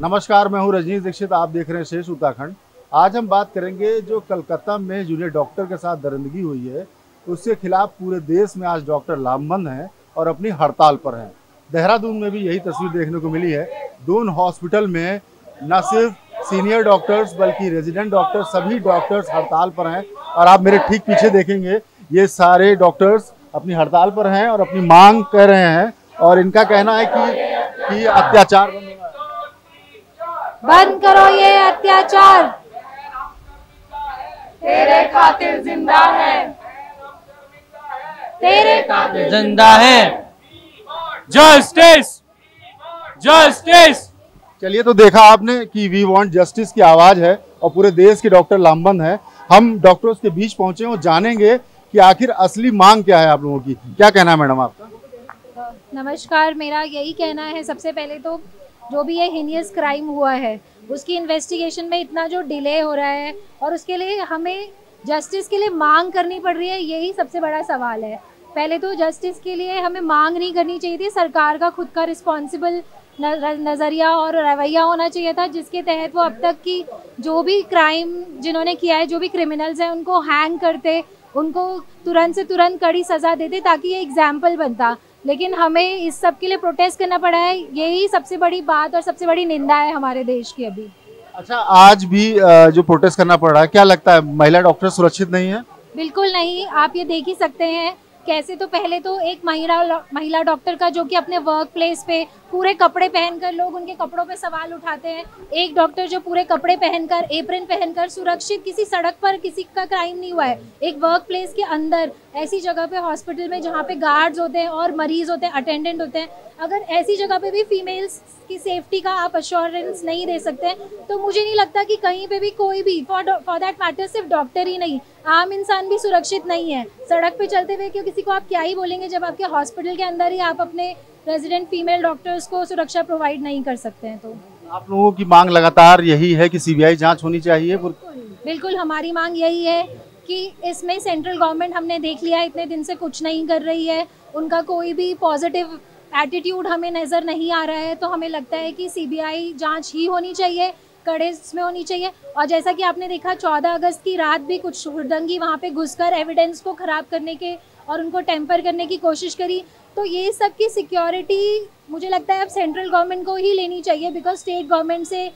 नमस्कार, मैं हूं रजनीश दीक्षित। आप देख रहे हैं शेष उत्तराखंड। आज हम बात करेंगे जो कलकत्ता में जूनियर डॉक्टर के साथ दरिंदगी हुई है, उसके खिलाफ पूरे देश में आज डॉक्टर लामबंद हैं और अपनी हड़ताल पर हैं। देहरादून में भी यही तस्वीर देखने को मिली है। दून हॉस्पिटल में न सिर्फ सीनियर डॉक्टर्स बल्कि रेजिडेंट डॉक्टर्स, सभी डॉक्टर्स हड़ताल पर हैं। और आप मेरे ठीक पीछे देखेंगे, ये सारे डॉक्टर्स अपनी हड़ताल पर हैं और अपनी मांग कर रहे हैं। और इनका कहना है कि अत्याचार बंद करो, ये अत्याचार तेरे खातिर जिंदा है, तेरे खातिर जिंदा है। Justice, justice. चलिए, तो देखा आपने कि वी वांट जस्टिस की आवाज है और पूरे देश के डॉक्टर लामबंद हैं। हम डॉक्टर्स के बीच पहुंचे और जानेंगे कि आखिर असली मांग क्या है आप लोगों की। क्या कहना है मैडम आपका? नमस्कार, मेरा यही कहना है, सबसे पहले तो जो भी ये हीनियस क्राइम हुआ है उसकी इन्वेस्टिगेशन में इतना जो डिले हो रहा है और उसके लिए हमें जस्टिस के लिए मांग करनी पड़ रही है, यही सबसे बड़ा सवाल है। पहले तो जस्टिस के लिए हमें मांग नहीं करनी चाहिए थी, सरकार का खुद का रिस्पॉन्सिबल नज़रिया और रवैया होना चाहिए था, जिसके तहत वो अब तक की जो भी क्राइम जिन्होंने किया है, जो भी क्रिमिनल्स हैं, उनको हैंग करते, उनको तुरंत से तुरंत कड़ी सज़ा देते ताकि ये एग्जाम्पल बनता। लेकिन हमें इस सब के लिए प्रोटेस्ट करना पड़ा है, यही सबसे बड़ी बात और सबसे बड़ी निंदा है हमारे देश की अभी। अच्छा, आज भी जो प्रोटेस्ट करना पड़ रहा है, क्या लगता है महिला डॉक्टर सुरक्षित नहीं है? बिल्कुल नहीं। आप ये देख ही सकते हैं कैसे। तो पहले तो एक महिला डॉक्टर का जो कि अपने वर्क प्लेस पे पूरे कपड़े पहनकर, लोग उनके कपड़ों पे सवाल उठाते हैं। एक डॉक्टर जो पूरे कपड़े पहनकर, एप्रन पहनकर सुरक्षित, किसी सड़क पर किसी का क्राइम नहीं हुआ है, एक वर्क प्लेस के अंदर ऐसी जगह पे, हॉस्पिटल में जहाँ पे गार्ड्स होते हैं और मरीज होते हैं, अटेंडेंट होते हैं, अगर ऐसी जगह पे भी फीमेल्स की सेफ्टी का आप अश्योरेंस नहीं दे सकते हैं, तो मुझे नहीं लगता कि कहीं पे भी कोई भी, फॉर दैट मैटर सिर्फ डॉक्टर ही नहीं, आम इंसान भी सुरक्षित नहीं है। सड़क पे चलते हुए किसी को आप क्या ही बोलेंगे जब आपके हॉस्पिटल के अंदर ही आप अपने रेजिडेंट फीमेल डॉक्टर्स को सुरक्षा प्रोवाइड नहीं कर सकते हैं। तो आप लोगों की मांग लगातार यही है कि सीबीआई जांच होनी चाहिए। बिल्कुल हमारी मांग यही है कि इसमें सेंट्रल गवर्नमेंट, हमने देख लिया इतने दिन से कुछ नहीं कर रही है, उनका कोई भी पॉजिटिव एटीट्यूड हमें नज़र नहीं आ रहा है। तो हमें लगता है कि सीबीआई जांच ही होनी चाहिए, कड़े इसमें होनी चाहिए। और जैसा कि आपने देखा 14 अगस्त की रात भी कुछ हुड़दंगी वहाँ पे घुसकर एविडेंस को ख़राब करने के और उनको टेम्पर करने की कोशिश करी। तो ये सब की सिक्योरिटी मुझे लगता है अब सेंट्रल गवर्नमेंट को ही लेनी चाहिए, बिकॉज स्टेट गवर्नमेंट से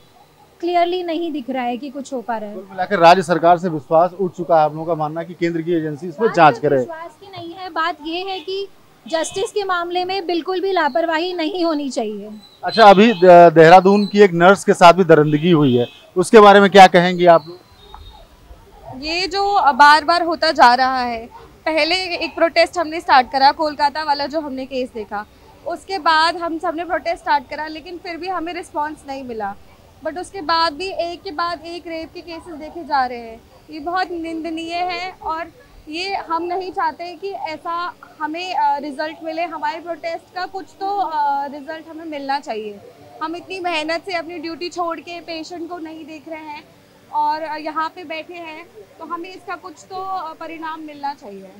क्लियरली नहीं दिख रहा है कि कुछ हो पा रहा है। कुल मिलाकर राज्य सरकार से विश्वास उठ चुका है आप लोगों का मानना कि केंद्र की एजेंसी इसमें जांच करे। विश्वास की नहीं है, बात ये है कि जस्टिस के मामले में बिल्कुल भी लापरवाही नहीं होनी चाहिए। अच्छा, अभी देहरादून की एक नर्स के साथ भी दरिंदगी हुई है, उसके बारे में क्या कहेंगी आप लोग? ये जो बार बार होता जा रहा है, पहले एक प्रोटेस्ट हमने स्टार्ट करा, कोलकाता वाला जो हमने केस देखा, उसके बाद हम सबने प्रोटेस्ट स्टार्ट करा, लेकिन फिर भी हमें रिस्पांस नहीं मिला। बट उसके बाद भी एक के बाद एक रेप के केसेस देखे जा रहे हैं। ये बहुत निंदनीय है और ये हम नहीं चाहते कि ऐसा हमें रिज़ल्ट मिले। हमारे प्रोटेस्ट का कुछ तो रिज़ल्ट हमें मिलना चाहिए। हम इतनी मेहनत से अपनी ड्यूटी छोड़ के पेशेंट को नहीं देख रहे हैं और यहाँ पे बैठे हैं, तो हमें इसका कुछ तो परिणाम मिलना चाहिए।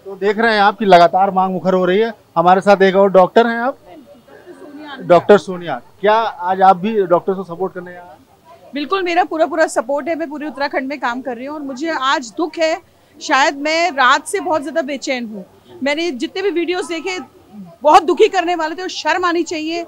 तो देख रहे हैं आप कि लगातार मांग मुखर हो रही है। हमारे साथ एक और डॉक्टर हैं, आप डॉक्टर सोनिया। क्या आज आप भी डॉक्टर को सपोर्ट करने आए हैं? बिल्कुल, मेरा पूरा सपोर्ट है। मैं पूरे उत्तराखंड में काम कर रही हूँ और मुझे आज दुख है, शायद मैं रात से बहुत ज़्यादा बेचैन हूँ। मैंने जितने भी वीडियोस देखे बहुत दुखी करने वाले थे और शर्म आनी चाहिए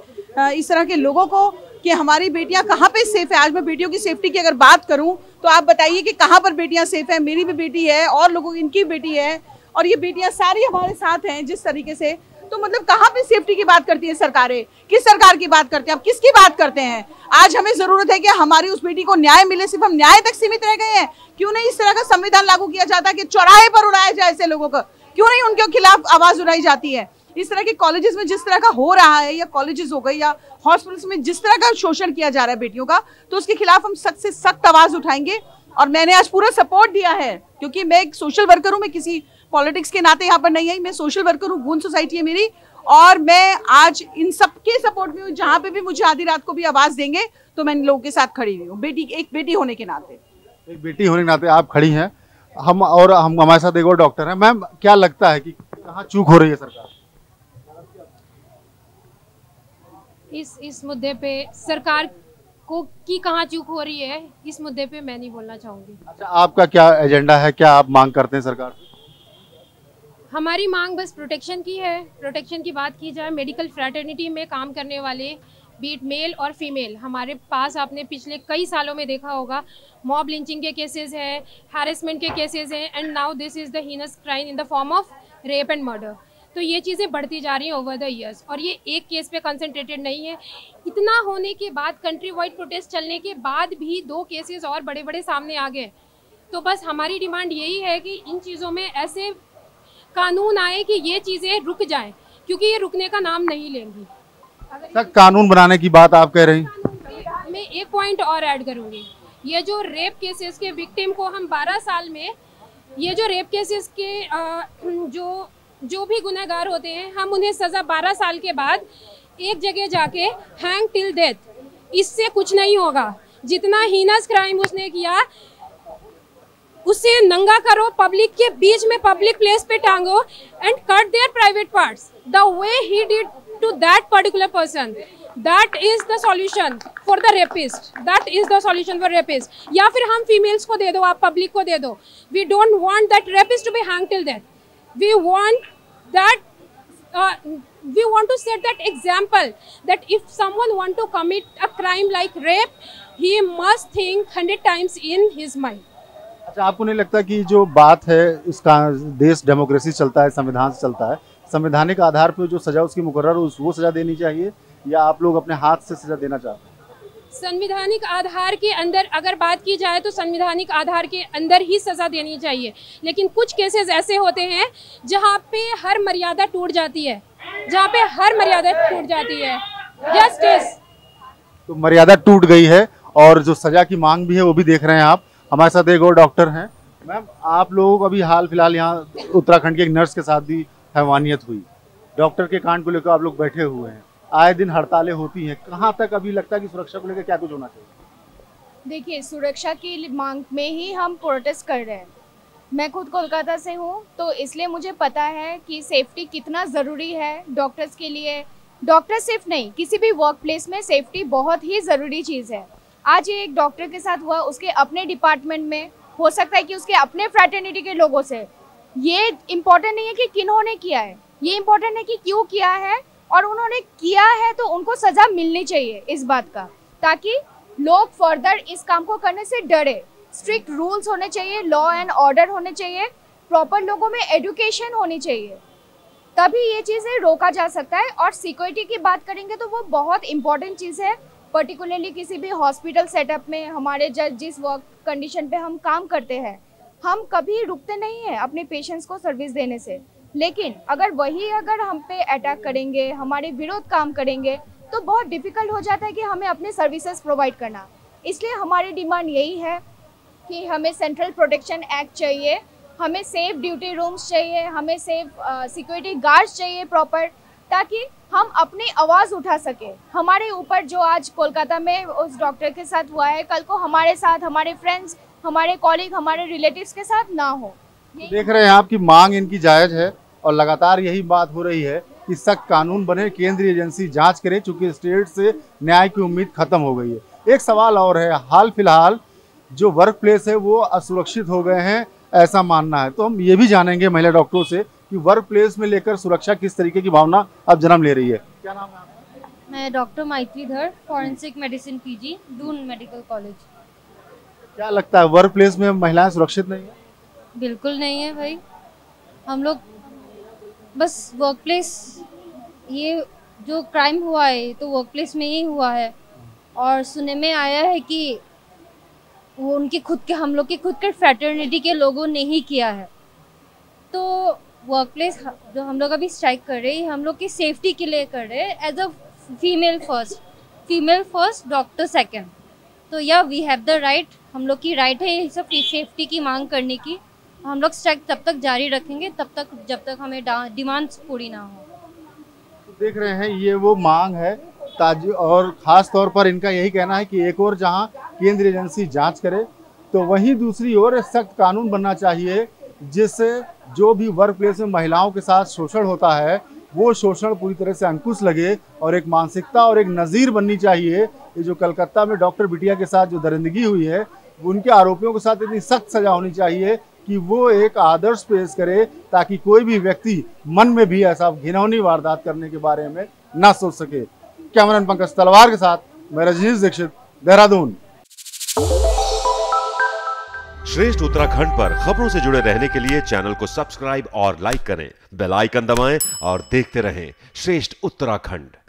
इस तरह के लोगों को कि हमारी बेटियां कहाँ पे सेफ है। आज मैं बेटियों की सेफ्टी की अगर बात करूँ तो आप बताइए कि कहाँ पर बेटियां सेफ है। मेरी भी बेटी है और लोगों की, इनकी बेटी है, और ये बेटियां सारी हमारे साथ हैं जिस तरीके से। तो मतलब कहाँ पे सेफ्टी की बात करती है सरकारें? किस सरकार की बात करते हैं? अब किसकी बात करते हैं? आज हमें जरूरत है कि हमारी उस बेटी को न्याय मिले। सिर्फ हम न्याय तक सीमित रह गए हैं। क्यों नहीं इस तरह का संविधान लागू किया जाता कि चौराहे पर उड़ाया जाए ऐसे लोगों को? क्यों नहीं उनके खिलाफ आवाज उठाई जाती है? इस तरह के कॉलेजेस में जिस तरह का हो रहा है, या कॉलेजेस हो गए या हॉस्पिटल्स में जिस तरह का शोषण किया जा रहा है बेटियों का, तो उसके खिलाफ हम सख्त से सख्त आवाज उठाएंगे। और मैंने आज पूरा सपोर्ट दिया है क्योंकि मैं एक सोशल वर्कर हूँ। मैं किसी पॉलिटिक्स के नाते यहाँ पर नहीं आई, मैं सोशल वर्कर हूँ, गूंज सोसाइटी है मेरी, और मैं आज इन सबके सपोर्ट में हूँ। जहाँ पे भी मुझे आधी रात को भी आवाज देंगे तो मैं इन लोगों के साथ खड़ी हुई हूँ। एक बेटी होने के नाते, एक बेटी होने के नाते आप खड़ी हैं। हम हमारे साथ एक और डॉक्टर हैं। मैम, क्या लगता है कि कहाँ चूक हो रही है सरकार? इस मुद्दे पे सरकार को की कहाँ चूक हो रही है, इस मुद्दे पे मैं नहीं बोलना चाहूँगी। अच्छा, आपका क्या एजेंडा है, क्या आप मांग करते हैं सरकार से? हमारी मांग बस प्रोटेक्शन की है। प्रोटेक्शन की बात की जाए, मेडिकल फ्रैटर्निटी में काम करने वाले बीट मेल और फीमेल, हमारे पास आपने पिछले कई सालों में देखा होगा मॉब लिंचिंग के केसेस हैं, हैरेसमेंट के केसेस हैं, and now this is the heinous crime in the form of rape and murder. तो ये चीज़ें बढ़ती जा रही हैं ओवर द ईयर्स, और ये एक केस पे कंसंट्रेटेड नहीं है। इतना होने के बाद, कंट्री वाइड प्रोटेस्ट चलने के बाद भी 2 केसेस और बड़े बड़े सामने आ गए। तो बस हमारी डिमांड यही है कि इन चीज़ों में ऐसे कानून आए कि ये चीज़ें रुक जाएं, क्योंकि ये रुकने का नाम नहीं लेंगी। सख्त कानून बनाने की बात आप कह रही हैं? मैं एक पॉइंट और ऐड करूँगी, ये जो रेप केसेस के विक्टिम को हम 12 साल में, ये जो रेप केसेस के जो भी गुनहगार होते हैं, हम उन्हें सज़ा 12 साल के बाद एक जगह जाके हैंग टिल डेथ, इससे कुछ नहीं होगा। जितना हीनस क्राइम उसने किया उसे नंगा करो, पब्लिक के बीच में, पब्लिक प्लेस पे टांगो and cut their private parts the way he did to that particular person. That is the solution for the rapist, that is the solution for rapist. या फिर हम फीमेल्स को दे दो, आप पब्लिक को दे दो। We don't want that rapist to be hang till death. We want that we want to set that example that if someone want to commit a crime like rape, he must think 100 times in his mind. अच्छा, आपको नहीं लगता कि जो बात है, इसका देश डेमोक्रेसी चलता है, संविधान से चलता है, संवैधानिक आधार पर जो सजा उसकी मुकर्रर वो सजा देनी चाहिए, या आप लोग अपने हाथ से सजा देना चाहते हैं? संविधानिक आधार के अंदर अगर बात की जाए तो संविधानिक आधार के अंदर ही सज़ा देनी चाहिए, लेकिन कुछ केसेस ऐसे होते हैं जहाँ पे हर मर्यादा टूट जाती है, जहाँ पे हर मर्यादा टूट जाती है। जस्टिस तो मर्यादा टूट गई है, और जो सजा की मांग भी है वो भी देख रहे हैं आप। हमारे साथ एक और डॉक्टर हैं। मैम, आप लोग अभी हाल फिलहाल यहाँ उत्तराखंड के एक नर्स के साथ भी हैवानियत हुई, डॉक्टर के कांड को लेकर आप लोग बैठे हुए हैं, आए दिन हड़तालें होती हैं, कहाँ तक अभी लगता है कि सुरक्षा को लेकर क्या कुछ होना चाहिए? देखिए, सुरक्षा की मांग में ही हम प्रोटेस्ट कर रहे हैं। मैं खुद कोलकाता से हूँ, तो इसलिए मुझे पता है कि सेफ्टी कितना ज़रूरी है डॉक्टर्स के लिए। डॉक्टर सिर्फ नहीं, किसी भी वर्क प्लेस में सेफ्टी बहुत ही ज़रूरी चीज़ है। आज ये एक डॉक्टर के साथ हुआ, उसके अपने डिपार्टमेंट में, हो सकता है कि उसके अपने फ्रैटर्निटी के लोगों से। ये इम्पोर्टेंट नहीं है कि किन्होंने किया है, ये इम्पोर्टेंट है कि क्यों किया है, और उन्होंने किया है तो उनको सज़ा मिलनी चाहिए इस बात का, ताकि लोग फर्दर इस काम को करने से डरे। स्ट्रिक्ट रूल्स होने चाहिए, लॉ एंड ऑर्डर होने चाहिए, प्रॉपर लोगों में एजुकेशन होनी चाहिए, तभी ये चीज़ें रोका जा सकता है। और सिक्योरिटी की बात करेंगे तो वो बहुत इंपॉर्टेंट चीज़ है, पर्टिकुलरली किसी भी हॉस्पिटल सेटअप में। हमारे जिस वर्क कंडीशन पे हम काम करते हैं, हम कभी रुकते नहीं हैं अपने पेशेंट्स को सर्विस देने से, लेकिन अगर हम पे अटैक करेंगे, हमारे विरोध काम करेंगे, तो बहुत डिफ़िकल्ट हो जाता है कि हमें अपने सर्विसेज प्रोवाइड करना। इसलिए हमारी डिमांड यही है कि हमें सेंट्रल प्रोटेक्शन एक्ट चाहिए, हमें सेफ ड्यूटी रूम्स चाहिए, हमें सेफ सिक्योरिटी गार्ड्स चाहिए प्रॉपर, ताकि हम अपनी आवाज़ उठा सके। हमारे ऊपर जो आज कोलकाता में उस डॉक्टर के साथ हुआ है, कल को हमारे साथ, हमारे फ्रेंड्स, हमारे कॉलीग, हमारे रिलेटिव्स के साथ ना हो। देख रहे हैं आपकी मांग इनकी जायज़ है, और लगातार यही बात हो रही है कि सख्त कानून बने, केंद्रीय एजेंसी जांच करे, चूंकि स्टेट से न्याय की उम्मीद खत्म हो गई है। एक सवाल और है, हाल फिलहाल जो वर्क प्लेस है वो असुरक्षित हो गए हैं, ऐसा मानना है। तो हम ये भी जानेंगे महिला डॉक्टरों से कि वर्क प्लेस में लेकर सुरक्षा किस तरीके की भावना अब जन्म ले रही है। क्या नाम है आपका? मैं डॉक्टर मैत्री धर, forensic medicine PG, Doon medical college. क्या लगता है, वर्क प्लेस में महिलाएं सुरक्षित नहीं है? बिल्कुल नहीं है भाई। हम लोग बस वर्क प्लेस, ये जो क्राइम हुआ है तो वर्क प्लेस में ही हुआ है, और सुनने में आया है कि वो हम लोग के खुद के फ्रैटर्निटी के लोगों ने ही किया है। तो वर्क प्लेस जो हम लोग अभी स्ट्राइक कर रहे हैं, हम लोग की सेफ्टी के लिए कर रहे हैं, as a female first doctor second. तो या वी हैव द राइट, हम लोग की राइट है ये सब सेफ्टी की मांग करने की। हम लोग स्ट्राइक तब तक जारी रखेंगे जब तक हमें डिमांड्स पूरी ना हो। देख रहे हैं, ये वो मांग है ताजी, और ख़ास तौर पर इनका यही कहना है कि एक और जहां केंद्रीय एजेंसी जांच करे, तो वहीं दूसरी ओर सख्त कानून बनना चाहिए, जिससे जो भी वर्क प्लेस में महिलाओं के साथ शोषण होता है, वो शोषण पूरी तरह से अंकुश लगे और एक मानसिकता और एक नज़ीर बननी चाहिए। ये जो कलकत्ता में डॉक्टर बिटिया के साथ जो दरिंदगी हुई है, उनके आरोपियों के साथ इतनी सख्त सजा होनी चाहिए कि वो एक आदर्श पेश करे, ताकि कोई भी व्यक्ति मन में भी ऐसा घिनौनी वारदात करने के बारे में ना सोच सके। कैमरामैन पंकज तलवार के साथ मैं रजनीश दीक्षित, देहरादून। श्रेष्ठ उत्तराखंड पर खबरों से जुड़े रहने के लिए चैनल को सब्सक्राइब और लाइक करें, बेल आइकन दबाएं और देखते रहें श्रेष्ठ उत्तराखंड।